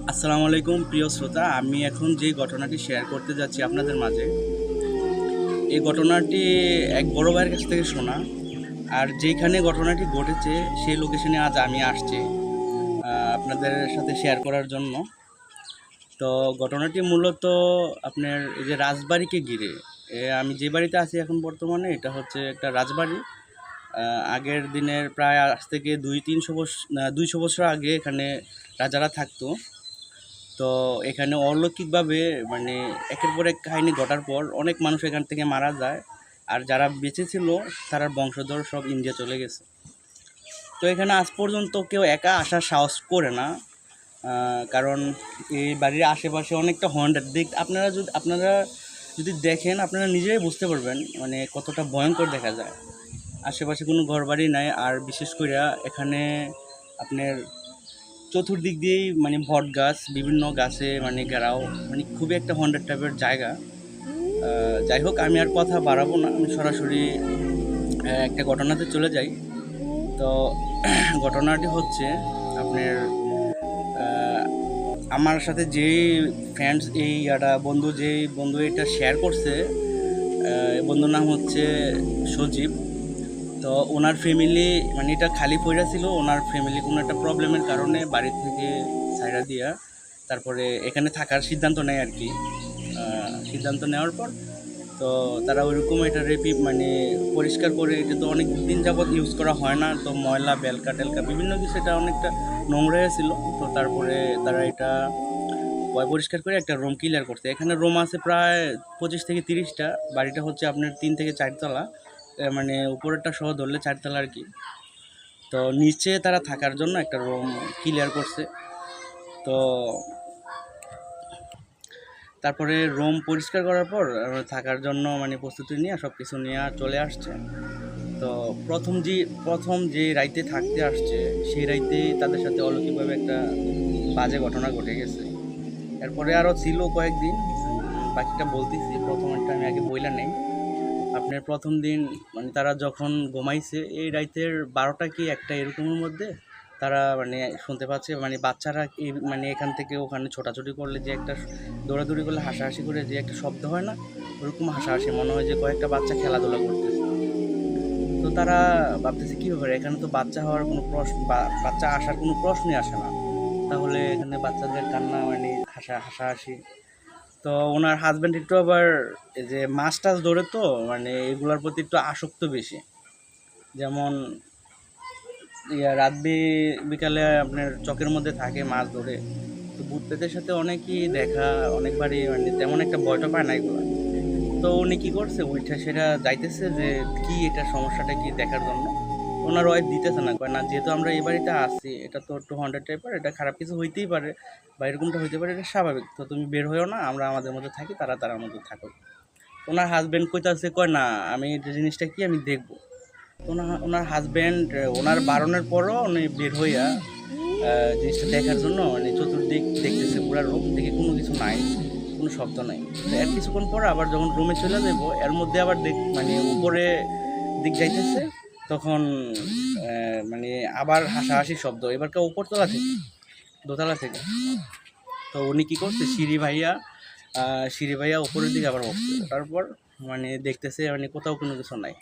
আসসালামু আলাইকুম প্রিয় শ্রোতা, আমি এখন যে ঘটনাটি শেয়ার করতে যাচ্ছি আপনাদের মাঝে, এই ঘটনাটি এক বড় ভাইয়ের কাছ থেকে শোনা। আর যেখানে ঘটনাটি ঘটেছে সেই লোকেশনে আজ আমি আসছি আপনাদের সাথে শেয়ার করার জন্য। তো ঘটনাটি মূলত আপনার এই যে রাজবাড়িকে ঘিরে। আমি যে বাড়িতে আছি এখন বর্তমানে, এটা হচ্ছে একটা রাজবাড়ি। আগের দিনের প্রায় আজ থেকে 200 বছর আগে এখানে রাজারা থাকতো। তো এখানে অলৌকিকভাবে মানে একের পর এক কাহিনী ঘটার পর অনেক মানুষ এখান থেকে মারা যায়। আর যারা বেঁচে ছিল তারা বংশধর সব ইন্ডিয়া চলে গেছে। তো এখানে আজ পর্যন্ত কেউ একা আসার সাহস করে না, কারণ এই বাড়ির আশেপাশে অনেকটা হন্টেড আপনারা যদি দেখেন আপনারা নিজেরাই বুঝতে পারবেন মানে কতটা ভয়ঙ্কর দেখা যায়। আশেপাশে কোনো ঘরবাড়ি নাই, আর বিশেষ করে এখানে আপনার চতুর্দিক দিয়েই মানে বট গাছ, বিভিন্ন গাছে মানে ঘেরাও, মানে খুবই একটা হন্টেড টাইপের জায়গা। যাই হোক, আমি আর কথা বাড়াবো না, আমি সরাসরি একটা ঘটনাতে চলে যাই। তো ঘটনাটি হচ্ছে আপনার আহ, আমার সাথে যেই ফ্রেন্ডস বন্ধু এটা শেয়ার করছে, বন্ধুর নাম হচ্ছে সজীব। তো ওনার ফ্যামিলি মানে এটা খালি পড়ে ছিল, ওনার ফ্যামিলি কোনো একটা প্রবলেমের কারণে বাড়ি থেকে ছাইড়া দিয়া তারপরে এখানে থাকার সিদ্ধান্ত নেয় আর কি। সিদ্ধান্ত নেওয়ার পর তো তারা ওইরকম এটা মানে পরিষ্কার করে, এটা তো অনেক দিন যাবৎ ইউজ করা হয় না, তো ময়লা বেলকা টেলকা বিভিন্ন কিছু, এটা অনেকটা নোংরা ছিল। তো তারপরে তারা এটা পরিষ্কার করে একটা রুম ক্লিয়ার করছে। এখানে রুম আছে প্রায় 25 থেকে 30টা। বাড়িটা হচ্ছে আপনার 3 থেকে 4 তলা, মানে উপরেরটা সহ ধরলে 4 তলা আর কি। তো নিচে তারা থাকার জন্য একটা রুম ক্লিয়ার করছে। তো তারপরে রুম পরিষ্কার করার পর থাকার জন্য মানে প্রস্তুতি নিয়ে সব কিছু নিয়ে চলে আসছে। তো প্রথম যে রাইতে থাকতে আসছে, সেই রাইতেই তাদের সাথে অলৌকিকভাবে একটা বাজে ঘটনা ঘটে গেছে। এরপরে আরও ছিল কয়েকদিন, বাকিটা বলতেছি, প্রথমেরটা আমি আগে বইলা নেই। আপনার প্রথম দিন মানে তারা যখন ঘুমাইছে, এই রাইতের 12টা কি 1টা এরকমের মধ্যে তারা মানে শুনতে পাচ্ছে মানে বাচ্চারা এই মানে এখান থেকে ওখানে ছোটাছুটি করলে যে একটা দৌড়াদৌড়ি করলে হাসাহাসি করে যে একটা শব্দ হয় না, ওরকম হাসাহাসি মনে হয় যে কয়েকটা বাচ্চা খেলাধুলা করতেছে। তো তারা ভাবতেছে কী ব্যাপারে, এখানে তো বাচ্চা হওয়ার কোনো প্রশ্ন বা বাচ্চা আসার কোনো প্রশ্নই আসে না, তাহলে এখানে বাচ্চাদের কান্না মানে হাসাহাসি। তো ওনার হাজব্যান্ড একটু আবার এই যে মাছ টাছ ধরে, তো মানে এগুলোর প্রতি একটু আসক্ত বেশি। যেমন বিকালে আপনার চকের মধ্যে থাকে মাছ ধরে। তো ভূত প্রেতের সাথে অনেকই দেখা, অনেকবারই মানে তেমন একটা ভয়টা পায় না এগুলো। তো উনি কী করছে, ওইটা সেটা যাইতেছে যে কি এটা সমস্যাটা কি দেখার জন্য। ওনার ওয়াইফ দিতেছে না, কয় না যেহেতু আমরা এই বাড়িতে আসছি, এটা তো একটু হন্টেড টাইপের, এটা খারাপ কিছু হইতেই পারে বা এরকমটা হইতে পারে, এটা স্বাভাবিক। তো তুমি বের হয়েও না, আমরা আমাদের মধ্যে থাকি, তারা তার মধ্যে থাকো। ওনার হাজব্যান্ড কইতাছে, কয় না আমি এই জিনিসটা কি আমি দেখবো। তো ওনার হাজব্যান্ড ওনার বারণের পরও উনি বের হইয়া জিনিসটা দেখার জন্য মানে চতুর্দিক দেখতেছে, পুরা রুম দেখে কোনো কিছু নাই, কোনো শব্দ নাই। তো এর কিছুক্ষণ পর আবার যখন রুমে চলে যাবো, এর মধ্যে আবার মানে উপরে দিক যাইতেছে, তখন মানে আবার হাসাহাসি শব্দ, এবার কেউ উপরতলা থেকে, দোতলা থেকে। তো উনি কী করছে, সিঁড়ি ভাইয়া উপরের দিকে আবার উঠছে, তারপর মানে দেখতেছে মানে কোথাও কোনো কিছু নাই।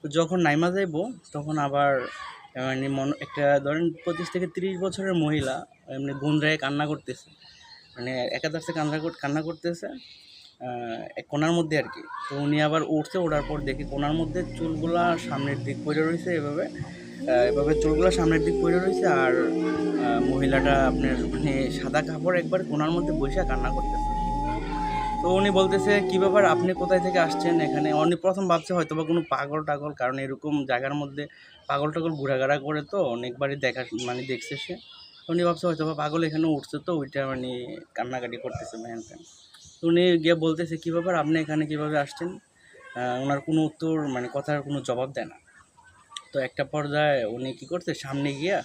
তো যখন নাইমা যাইবো তখন আবার মানে একটা ধরেন 25 থেকে 30 বছরের মহিলা এমনি গুন্দ্রায় কান্না করতেছে, মানে একাধারে কান্না করতেছে এক কোণার মধ্যে আর কি। তো উনি আবার উঠছে, ওঠার পর দেখি কোণার মধ্যে চুলগুলা সামনের দিক পড়ে রয়েছে, এভাবে চুলগুলো সামনের দিক পড়ে রয়েছে। আর মহিলাটা আপনার মানে সাদা কাপড় একবার কোণার মধ্যে বসে কান্না করতেছে। তো উনি বলতেছে, কী ব্যাপার, আপনি কোথায় থেকে আসছেন এখানে। উনি প্রথম ভাবছে হয়তো বা কোনো পাগল টাগল, কারণ এরকম জায়গার মধ্যে পাগল টাগল ঘোরাঘাড়া করে, তো অনেকবারই মানে দেখছে সে। উনি ভাবছে হয়তো বা পাগল এখানে উঠছে, তো ওইটা মানে কান্নাকাটি করতেছে ভ্যান ফ্যান। তো উনি গিয়ে বলতেছে, কী ব্যাপার, আপনি এখানে কীভাবে আসছেন। ওনার কোনো উত্তর মানে কথার কোনো জবাব দেয় না। তো একটা পর্যায়ে উনি কী করছে, সামনে গিয়া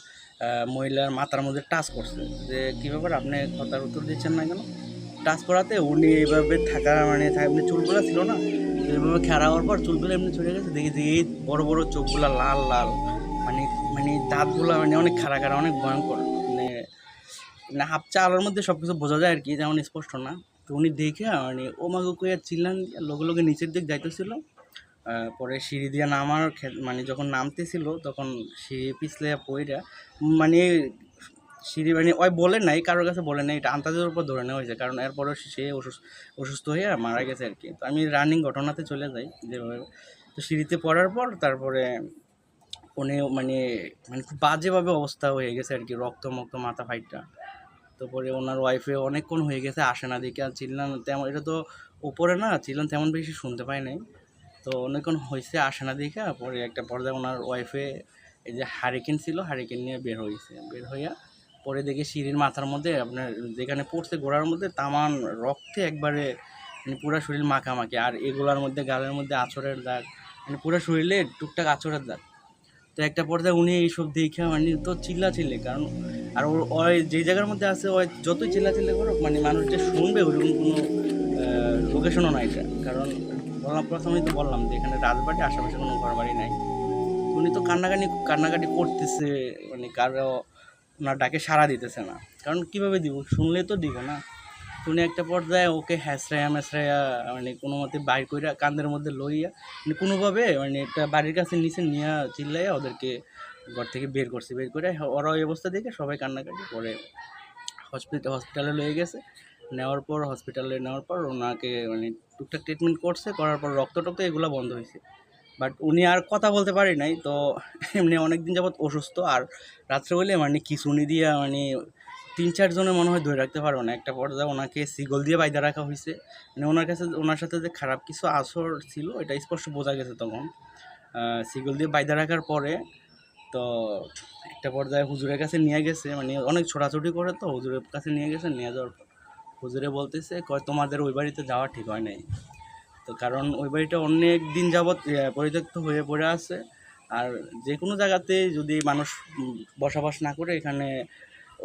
মহিলার মাথার মধ্যে টাচ করছে, যে কী ব্যাপার, আপনি কথার উত্তর দিচ্ছেন না কেন। টাচ করাতে উনি এইভাবে থাকা মানে এমনি চুলগুলো ছিল না, এইভাবে খেলা হওয়ার পর চুলগুলো এমনি ছড়ে গেছে, দেখি যে এই বড় বড় চোখগুলা লাল লাল, মানে মানে দাঁতগুলো মানে অনেক খাড়া খাড়া, অনেক ভয়ঙ্কর। মানে মানে হাফ চা আলোর মধ্যে সব কিছু বোঝা যায় আর কি, যেমন স্পষ্ট না। তো উনি দেখে মানে ও মাগো কইয়া চিল্লান দিয়া লগে লগে নিচের দিক যাইতেছিল। পরে সিঁড়ি দিয়া নামার মানে যখন নামতেছিল তখন সিঁড়ি পিছলে পইরা মানে সিঁড়ি মানে ওই বলে নাই, কারোর কাছে বলে নাই, এটা আন্তাজের উপর ধরে নেওয়া হয়েছে, কারণ এরপরও সে অসুস্থ হয়ে মারা গেছে আর কি। তো আমি রানিং ঘটনাতে চলে যাই যেভাবে। তো সিঁড়িতে পড়ার পর তারপরে উনি মানে মানে খুব বাজেভাবে অবস্থা হয়ে গেছে আর কি, রক্ত মক্ত মাথা ফাইটটা। তো পরে ওনার ওয়াইফে অনেকক্ষণ হয়ে গেছে আসে না দেখে, আর চিল্লান তেমন, এটা তো উপরে না, চিল্লান তেমন বেশি শুনতে পাই নাই। তো অনেকক্ষণ হয়েছে আসে না দেখে, পরে একটা পর্যায়ে ওনার ওয়াইফে এই যে হারিকেন ছিল, হারিকেন নিয়ে বের হয়েছে, বের হইয়া পরে দেখে সিঁড়ির মাথার মধ্যে আপনার যেখানে পড়ছে গোড়ার মধ্যে তামান রক্তে একবারে মানে পুরো শরীর মাখামাখি, আর এগুলার মধ্যে গালের মধ্যে আঁচড়ের দাগ, মানে পুরো শরীরে টুকটাক আঁচড়ের দাগ। তো একটা পর্যায়ে উনি এইসব দেখে মানে তো চিল্লে, কারণ আর ওই যেই জায়গার মধ্যে আছে ওই যতই চিল্লে করুক মানে মানুষ যে শুনবে ওইরকম কোনো লোকেশনও নাই এটা, কারণ বললাম প্রথমেই তো বললাম যে এখানে রাজবাড়ি, আশেপাশে কোনো ঘর বাড়ি নাই। উনি তো কান্নাকাটি করতেছে, মানে কারো ওনার ডাকে সাড়া দিতেছে না, কারণ কীভাবে দিব, শুনলে তো দিব না। উনি একটা পর্যায়ে ওকে হ্যাঁচড়াইয়া ম্যাচড়াইয়া মানে কোনো মতে বাইর কইরা কান্দের মধ্যে লইয়া মানে কোনোভাবে মানে একটা বাড়ির কাছে নিচে নিয়ে চিল্লাইয়া ওদেরকে ঘর থেকে বের করছে, বের করে ওরা ওই অবস্থা দেখে সবাই কান্নাকাটি করে হসপিটালে লয়ে গেছে। হসপিটালে নেওয়ার পর ওনাকে মানে টুকটাক ট্রিটমেন্ট করছে, করার পর রক্ত টক্ত এগুলো বন্ধ হয়েছে। বাট উনি আর কথা বলতে পারি নাই তো, এমনি অনেক দিন যাবৎ অসুস্থ। আর রাত্রে হলে মানে খিঁচুনি দিয়া মানে ৩-৪ জনে মনে হয় ধরে রাখতে পারবো না, একটা পর্যায়ে ওনাকে শিকল দিয়ে বাইন্ধা রাখা হয়েছে। মানে ওনার সাথে যে খারাপ কিছু আসর ছিল এটা স্পষ্ট বোঝা গেছে তখন। শিকল দিয়ে বাইন্ধা রাখার পরে তো একটা পর্যায়ে হুজুরের কাছে নিয়ে গেছে, মানে অনেক ছোটাছুটি করে, তো হুজুরের কাছে নিয়ে গেছে, নিয়ে যাওয়ার পর হুজুরে বলতেছে কয় তোমাদের ওই বাড়িতে যাওয়া ঠিক হয় নাই। তো কারণ ওই বাড়িটা অনেক দিন যাবৎ পরিত্যক্ত হয়ে পড়ে আছে, আর যে কোনো জায়গাতে যদি মানুষ বসবাস না করে, এখানে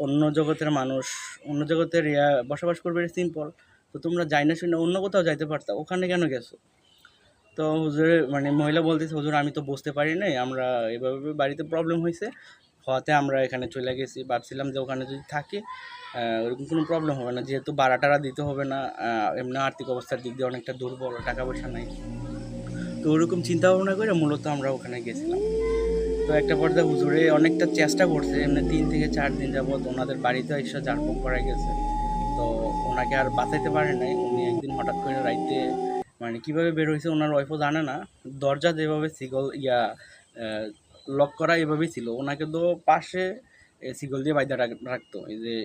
অন্য জগতের মানুষ অন্য জগতের বসবাস করবে, সিম্পল। তো তোমরা যাই না শুনে অন্য কোথাও যাইতে পারতা, ওখানে কেন গেছো? তো হুজুরে মানে মহিলা বলতেছে হুজুর আমি তো বুঝতে পারি নাই, আমরা এভাবে বাড়িতে প্রবলেম হয়েছে, হওয়াতে আমরা এখানে চলে গেছি, ভাবছিলাম যে ওখানে যদি থাকি ওরকম কোনো প্রবলেম হবে না, যেহেতু ভাড়া টাড়া দিতে হবে না, এমনি আর্থিক অবস্থার দিক দিয়ে অনেকটা দুর্বল, টাকা পয়সা নাই। তো ওরকম চিন্তা ভাবনা করে মূলত আমরা ওখানে গেছিলাম। তো একটা পর্যায়ে হুজুরে অনেকটা চেষ্টা করছে, এমনি 3 থেকে 4 দিন যাবৎ ওনাদের বাড়িতে এসে ঝাড়ফুঁক করাই গেছে। তো ওনাকে আর বাঁচাইতে পারে নাই। উনি একদিন হঠাৎ করে রাইতে মানে কীভাবে বের হয়েছে ওনার ওয়াইফও জানে না, দরজা যেভাবে লক করা এভাবেই ছিল, ওনাকে তো পাশে শিকল দিয়ে বাইন্ধা রাখতো, এই যে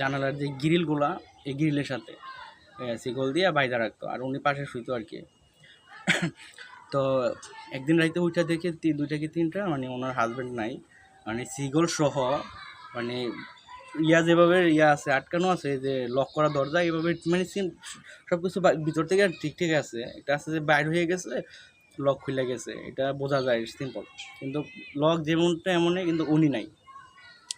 জানালার যে গ্রিলগুলা, এই গ্রিলের সাথে শিকল দিয়ে বাইন্ধা রাখতো, আর উনি পাশে শুইতো আর কি। তো একদিন রাইতে উঠা দেখে 2টা কি 3টা মানে ওনার হাজব্যান্ড নাই, মানে শিকল সহ মানে যেভাবে আছে আটকানো আছে, যে লক করা দরজা এইভাবে মানে সব কিছু ভিতর থেকে ঠিক আছে, এটা আছে যে বাইর হয়ে গেছে, লক খুলে গেছে, এটা বোঝা যায় সিম্পল। কিন্তু লক যেমনটা এমনই, কিন্তু উনি নাই।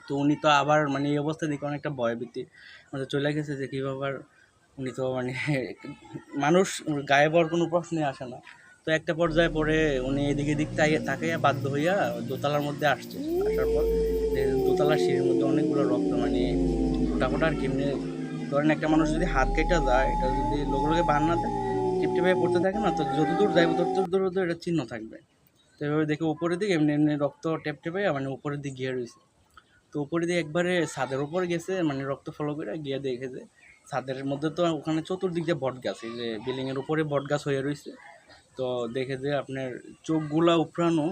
তো উনি তো আবার মানে এই অবস্থা দেখে অনেকটা ভয়ভীতি মানে চলে গেছে যে কীভাবে, উনি তো মানে মানুষ গায়েব হওয়ার কোনো প্রশ্নই আসে না। তো একটা পর্যায়ে পরে উনি এদিকে তাকাইয়া বাধ্য হইয়া দোতলার মধ্যে আসছে, আসার পর দোতলার সিঁড়ির মধ্যে অনেকগুলো রক্ত মানে ফোটা আর কেমনি, ধরেন একটা মানুষ যদি হাত কেটে যায়, এটা যদি লোকে বান না দেয় টিপটিপে পড়তে থাকে না, তো যতদূর যাইব ততদূর এটা চিহ্ন থাকবে। তো এভাবে দেখে উপরের দিকে এমনি এমনি রক্ত টেপে মানে উপরের দিকে গিয়ে রয়েছে। তো উপরে দিয়ে একবারে ছাদের উপর গেছে, মানে রক্ত ফলো করে গিয়ে দেখে যে ছাদের মধ্যে তো ওখানে চতুর্দিক দিয়ে বট গাছ, এই যে বিল্ডিংয়ের উপরে বট গাছ হয়ে রয়েছে। তো দেখে যে আপনার চোখগুলা উপড়ানো,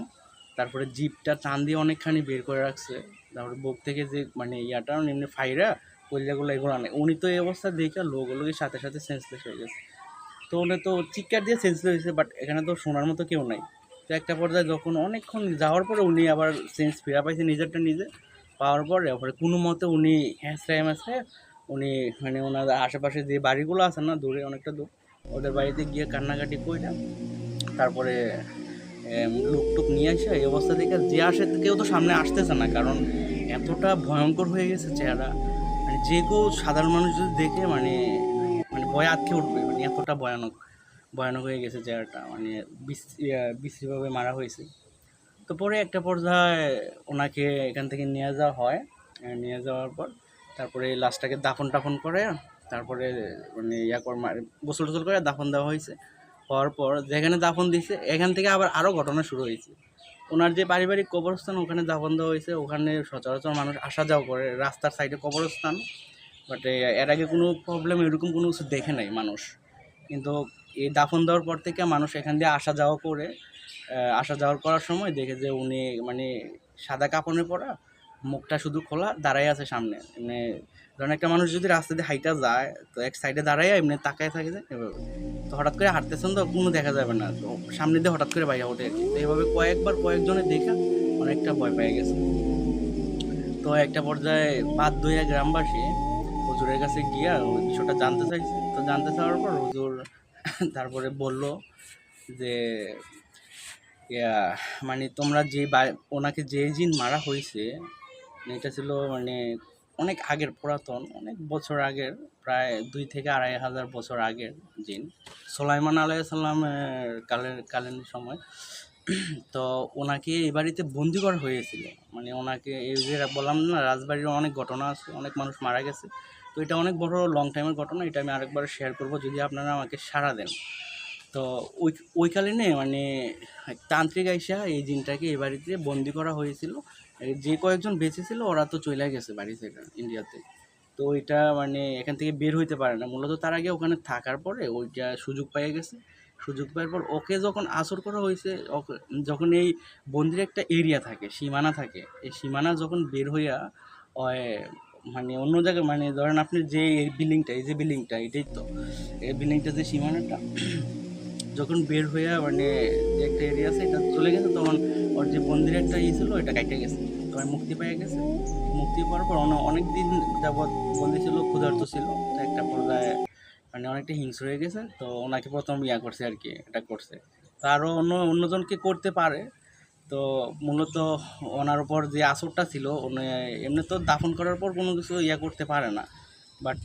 তারপরে জিভটা টান দিয়ে অনেকখানি বের করে রাখছে, তারপরে বুক থেকে যে মানে এমনি ফাইরা কলিজাগুলো এগুলো নেই। উনি তো এই অবস্থা দেখে লোকের সাথে সাথে সেন্সলেস হয়ে গেছে। তো উনি তো চিৎকার দিয়ে সেন্সলেস হয়েছে, বাট এখানে তো শোনার মতো কেউ নাই। তো একটা পর্যায়ে যখন অনেকক্ষণ যাওয়ার পরে উনি আবার সেন্স ফিরা পাইছে নিজেরটা নিজে, পাওয়ার পরে কোনো মতে উনি হ্যাঁচড়ায় উনি মানে ওনার আশেপাশে যে বাড়িগুলো আছে না, দূরে অনেকটা দূর, ওদের বাড়িতে গিয়ে কান্নাকাটি কইরা তারপরে লোকটুক নিয়ে আসে। এই অবস্থা থেকে যে আসে কেউ তো সামনে আসতেছে না, কারণ এতটা ভয়ঙ্কর হয়ে গেছে চেহারা, মানে যে কেউ সাধারণ মানুষ যদি দেখে মানে মানে ভয়ে আটকে উঠবে, মানে এতটা ভয়ানক হয়ে গেছে চেহারাটা, মানে বিশ্রীভাবে মারা হয়েছে। তো পরে একটা পর্যায়ে ওনাকে এখান থেকে নিয়ে যাওয়া হয়, নিয়ে যাওয়ার পর তারপরে লাশটাকে দাফন টাফন করে, তারপরে মানে গোসল টোসল করে দাফন দেওয়া হয়েছে। হওয়ার পর যেখানে দাফন দিয়েছে এখান থেকে আবার আরও ঘটনা শুরু হয়েছে। ওনার যে পারিবারিক কবরস্থান ওখানে দাফন দেওয়া হয়েছে, ওখানে সচরাচর মানুষ আসা যাওয়া করে, রাস্তার সাইডে কবরস্থান। বাট এর আগে কোনো প্রবলেম এরকম কোনো কিছু দেখে নাই মানুষ। কিন্তু এই দাফন দেওয়ার পর থেকে মানুষ এখান দিয়ে আসা যাওয়া করে, আসা যাওয়ার করার সময় দেখে যে উনি মানে সাদা কাপড়ে পরা, মুখটা শুধু খোলা, দাঁড়াই আছে সামনে। মানে ধরেন একটা মানুষ যদি রাস্তা দিয়ে হাইটা যায় তো এক সাইডে দাঁড়াইয়া এমনি তাকায় থাকে যে এভাবে, তো হঠাৎ করে হাঁটতেছেন তো কোনো দেখা যাবে না, তো সামনে দিয়ে হঠাৎ করে বাইরে ওঠে আর কি। তো এইভাবে কয়েকজনে দেখা অনেকটা ভয় পেয়ে গেছে। তো একটা পর্যায়ে বাধ্য হইয়া গ্রামবাসী হুজুরের কাছে গিয়া ওই বিষয়টা জানতে চাইছে। তো জানতে চাওয়ার পর হুজুর তারপরে বলল যে মানে তোমরা যে ওনাকে যে জিন মারা হয়েছে, এটা ছিল মানে অনেক আগের, পুরাতন, অনেক বছর আগের, প্রায় 2,000 থেকে 2,500 বছর আগের জিন, সুলাইমান আলাইসাল্লামের কালের সময়। তো ওনাকে এই বাড়িতে বন্দি করা হয়েছিল। মানে ওনাকে এই যে বললাম না রাজবাড়ির অনেক ঘটনা আছে, অনেক মানুষ মারা গেছে। তো এটা অনেক বড় লং টাইমের ঘটনা, এটা আমি আরেকবার শেয়ার করব যদি আপনারা আমাকে সাড়া দেন। তো ওইকালীনে মানে তান্ত্রিক আইসা এই জিনটাকে এই বাড়িতে বন্দি করা হয়েছিল। যে কয়েকজন বেঁচে ছিল ওরা তো চলে গেছে বাড়ি থেকে ইন্ডিয়াতে। তো ওইটা মানে এখান থেকে বের হইতে পারে না, মূলত তার আগে ওখানে থাকার পরে ওইটা সুযোগ পেয়ে গেছে। সুযোগ পাওয়ার পর ওকে যখন আসর করা হয়েছে, যখন এই বন্দির একটা এরিয়া থাকে, সীমানা থাকে, এই সীমানা যখন বের হইয়া মানে অন্য জায়গায়, মানে ধরেন আপনি যে এই বিল্ডিংটা, এই যে বিল্ডিংটা, এটাই তো এই বিল্ডিংটা যে সীমানাটা যখন বের হইয়া মানে যে একটা এরিয়া আছে এটা চলে গেছে, তখন ওর যে বন্দির একটা ছিল এটা কাটে গেছে, তখন মুক্তি পেয়ে গেছে। মুক্তি পাওয়ার পর অনেক দিন যাবৎ বন্দি ছিল, ক্ষুধার্ত ছিল। তো একটা পর্যায়ে মানে অনেকটা হিংস্র হয়ে গেছে, তো ওনাকে প্রথম করছে আর কি, এটা করছে। তো আরও অন্যজনকে করতে পারে। তো মূলত ওনার উপর যে আসরটা ছিল, উনি এমনি তো দাফন করার পর কোনো কিছু করতে পারে না, বাট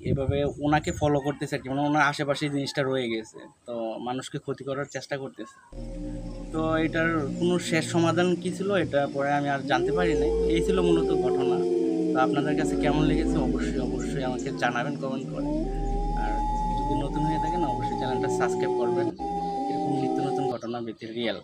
এভাবে ওনাকে ফলো করতেছে আর কি, মানে ওনার আশেপাশে জিনিসটা রয়ে গেছে, তো মানুষকে ক্ষতি করার চেষ্টা করতেছে। তো এটার কোনো শেষ সমাধান কী ছিল এটা পরে আমি আর জানতে পারি নাই। এই ছিল মূলত ঘটনা। তো আপনাদের কাছে কেমন লেগেছে অবশ্যই আমাকে জানাবেন কমেন্ট করে। আর যদি নতুন হয়ে থাকেন অবশ্যই চ্যানেলটা সাবস্ক্রাইব করবেন, এরকম নিত্য নতুন ঘটনা ব্যতীত রিয়েল।